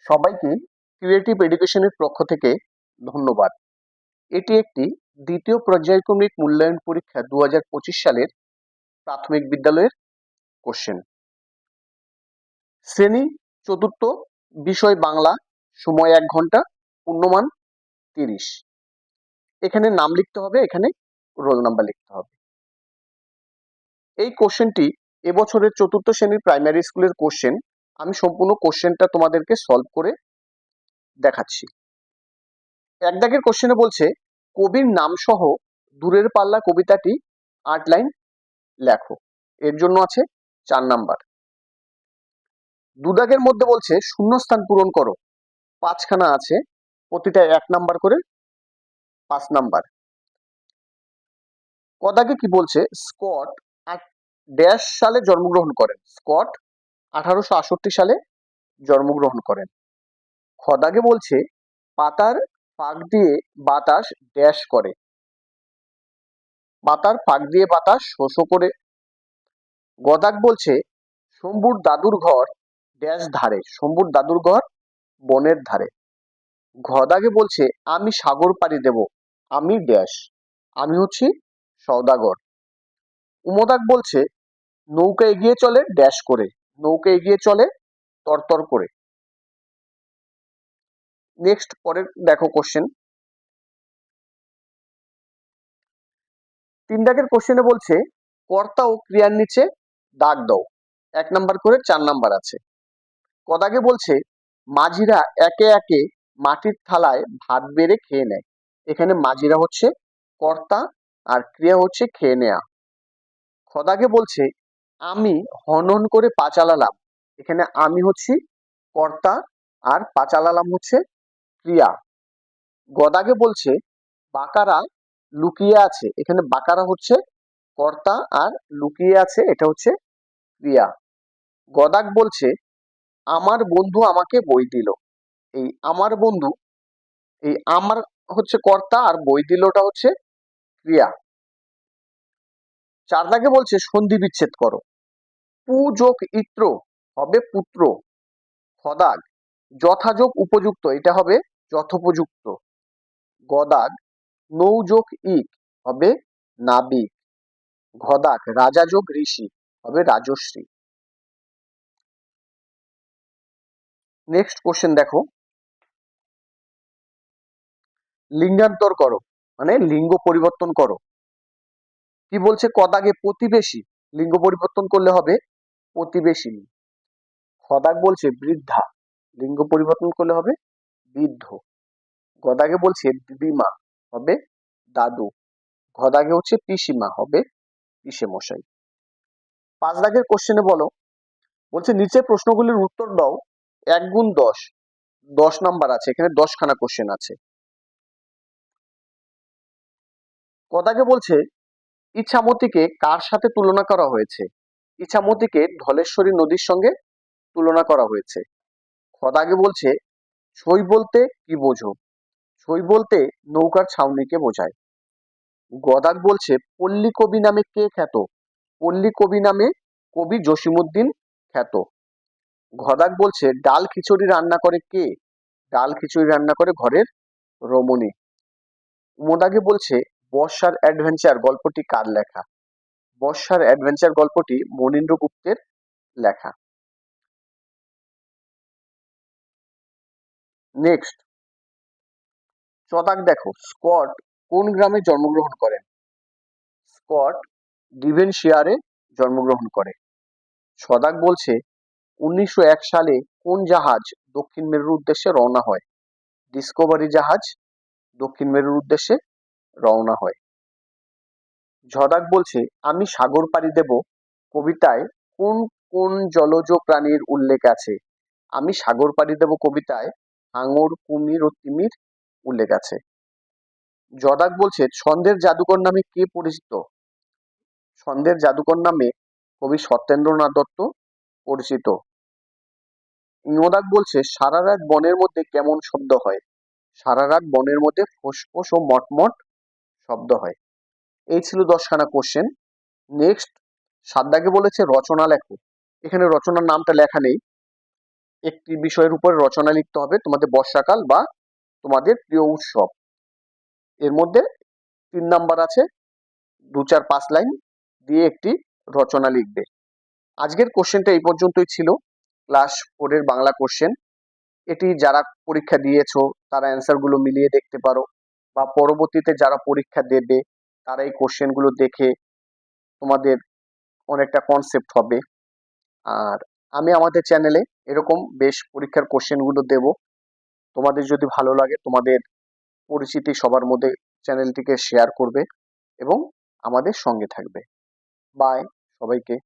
সবাইকে ক্রিয়েটিভ এডুকেশনের পক্ষ থেকে ধন্যবাদ। এটি একটি দ্বিতীয় পর্যায়ক্রমিক মূল্যায়ন পরীক্ষা 2025 সালের প্রাথমিক বিদ্যালয়ের কোশ্চেন। শ্রেণী চতুর্থ, বিষয় বাংলা, সময় 1 ঘন্টা, পূর্ণমান 30। এখানে নাম লিখতে হবে, এখানে রোল নাম্বার লিখতে হবে। এই কোশ্চেনটি এবছরের চতুর্থ শ্রেণীর প্রাইমারি স্কুলের কোশ্চেন। আমি সম্পূর্ণ কোশ্চেনটা তোমাদেরকে সলভ করে দেখাচ্ছি। এক দাগের কোশ্চেনে বলছে কবির নাম সহ দূরের পাল্লা কবিতাটি 8 লাইন লেখো। এর জন্য আছে 4 নাম্বার। দু দাগের মধ্যে বলছে শূন্যস্থান পূরণ করো, 5খানা আছে, প্রতিটা 1 নাম্বার করে, 5 নাম্বার। ক দাগে কি বলছে স্কট ড্যাশ সালে জন্মগ্রহণ করেন। স্কট 1868 সালে জন্মগ্রহণ করেন। খ দাগে বলছে পাতার ফাঁক দিয়ে বাতাস ড্যাশ করে। পাতার ফাঁক দিয়ে বাতাস শোষো করে। গদাক বলছে শম্ভুর দাদুর ঘর ড্যাশ ধারে। শম্ভুর দাদুর ঘর বনের ধারে। ঘদাগে বলছে আমি সাগর পাড়ি দেব। আমি ড্যাশ, আমি হচ্ছি সওদাগর। উমদাক বলছে নৌকা এগিয়ে চলে ড্যাশ করে। নৌকা এগিয়ে চলে তরতর করে। নেক্সট পরের দেখো কোশ্চেন। 3 দাগের কোশ্চেনে বলছে কর্তা ও ক্রিয়ার নিচে দাগ দাও। 1 নাম্বার করে 4 নাম্বার আছে। ক দাগে বলছে মাঝিরা একে একে মাটির থালায় ভাত বেড়ে খেয়ে নেয়। এখানে মাঝিরা হচ্ছে কর্তা আর ক্রিয়া হচ্ছে খেয়ে নেয়া। খ দাগে বলছে আমি হনন করে পা চালালাম। এখানে আমি হচ্ছি কর্তা আর পা চালালাম হচ্ছে ক্রিয়া। গ দাগে বলছে বাকারা লুকিয়ে আছে। এখানে বাকারা হচ্ছে কর্তা আর লুকিয়ে আছে এটা হচ্ছে ক্রিয়া। গ দাগ বলছে আমার বন্ধু আমাকে বই দিল। এই আমার বন্ধু, এই আমার হচ্ছে কর্তা আর বই দিলটা হচ্ছে ক্রিয়া। 4 দাগে বলছে সন্ধি বিচ্ছেদ করো। পু যোগ ইত্র হবে পুত্র। খদাগ যথাযোগ উপযুক্ত, এটা হবে যথোপযুক্ত। গদাগ নৌ যোগ ইক হবে নাবিক। ঘদাক রাজা যোগ ঋষি হবে রাজশ্রী। নেক্সট কোশ্চেন দেখো, লিঙ্গান্তর করো মানে লিঙ্গ পরিবর্তন করো। কি বলছে কদাগে প্রতিবেশী, লিঙ্গ পরিবর্তন করলে হবে প্রতিবেশিনী। খদাগ বলছে বৃদ্ধা, লিঙ্গ পরিবর্তন করলে হবে বৃদ্ধ। গদাগে বলছে দিদিমা হবে দাদু। ঘদাগে হচ্ছে পিসিমা হবে পিসে মশাই। 5 দাগের কোশ্চেনে বলছে নিচে প্রশ্নগুলির উত্তর দাও। 1 গুণ 10, 10 নাম্বার আছে, এখানে 10খানা কোশ্চেন আছে। কদাকে বলছে ইছামতিকে কার সাথে তুলনা করা হয়েছে। ইছামতিকে ধলেশ্বরী নদীর সঙ্গে তুলনা করা হয়েছে। খদাগে বলছে ছই বলতে কি বোঝো। ছই বলতে নৌকার ছাউনিকে বোঝায়। গদাক বলছে পল্লী কবি নামে কে খ্যাত। পল্লী কবি নামে কবি জসিমউদ্দিন খ্যাত। ঘদাক বলছে ডাল খিচুড়ি রান্না করে কে। ডাল খিচুড়ি রান্না করে ঘরের রমণী। উমদাগে বলছে বর্ষার অ্যাডভেঞ্চার গল্পটি কার লেখা। বর্ষার অ্যাডভেঞ্চার গল্পটি মনীন্দ্র গুপ্তের লেখা। নেক্সট চদাক দেখো স্কট কোন গ্রামে জন্মগ্রহণ করেন। স্কট ডিভেনশিয়ারে জন্মগ্রহণ করে। ছদাক বলছে 1901 সালে কোন জাহাজ দক্ষিণ মেরুর উদ্দেশ্যে রওনা হয়। ডিসকভারি জাহাজ দক্ষিণ মেরুর উদ্দেশ্যে রওনা হয়। ঝদাক বলছে আমি সাগর পাড়ি দেব কবিতায় কোন কোন জলজ প্রাণীর উল্লেখ আছে। আমি সাগর পাড়ি দেব কবিতায় হাঙর, কুমির ও তিমির উল্লেখ আছে। জদাক বলছে ছন্দের জাদুকর নামে কে পরিচিত। ছন্দের জাদুকর নামে কবি সত্যেন্দ্রনাথ দত্ত পরিচিত। ইমদাক বলছে সারা রাত বনের মধ্যে কেমন শব্দ হয়। সারা রাত বনের মধ্যে ফোঁস ও মটমট শব্দ হয়। এই ছিল 10খানা কোশ্চেন। নেক্সট 7 দাগে বলেছে রচনা লেখো। এখানে রচনার নামটা লেখা নেই, একটি বিষয়ের উপর রচনা লিখতে হবে, তোমাদের বর্ষাকাল বা তোমাদের প্রিয় উৎসব। এর মধ্যে 3 নাম্বার আছে, 2, 4, 5 লাইন দিয়ে একটি রচনা লিখবে। আজকের কোশ্চেনটা এই পর্যন্তই ছিল, ক্লাস 4 এর বাংলা কোশ্চেন। এটি যারা পরীক্ষা দিয়েছো তারা অ্যান্সার গুলো মিলিয়ে দেখতে পারো, বা পরবর্তীতে যারা পরীক্ষা দেবে তারা এই কোশ্চেন গুলো দেখে তোমাদের অনেকটা কনসেপ্ট হবে। আর আমি আমাদের চ্যানেলে এরকম বেশ পরীক্ষার কোশ্চেন গুলো দেব। তোমাদের যদি ভালো লাগে তোমাদের পরিচিতি সবার মধ্যে চ্যানেলটিকে শেয়ার করবে এবং আমাদের সঙ্গে থাকবে। বাই সবাইকে।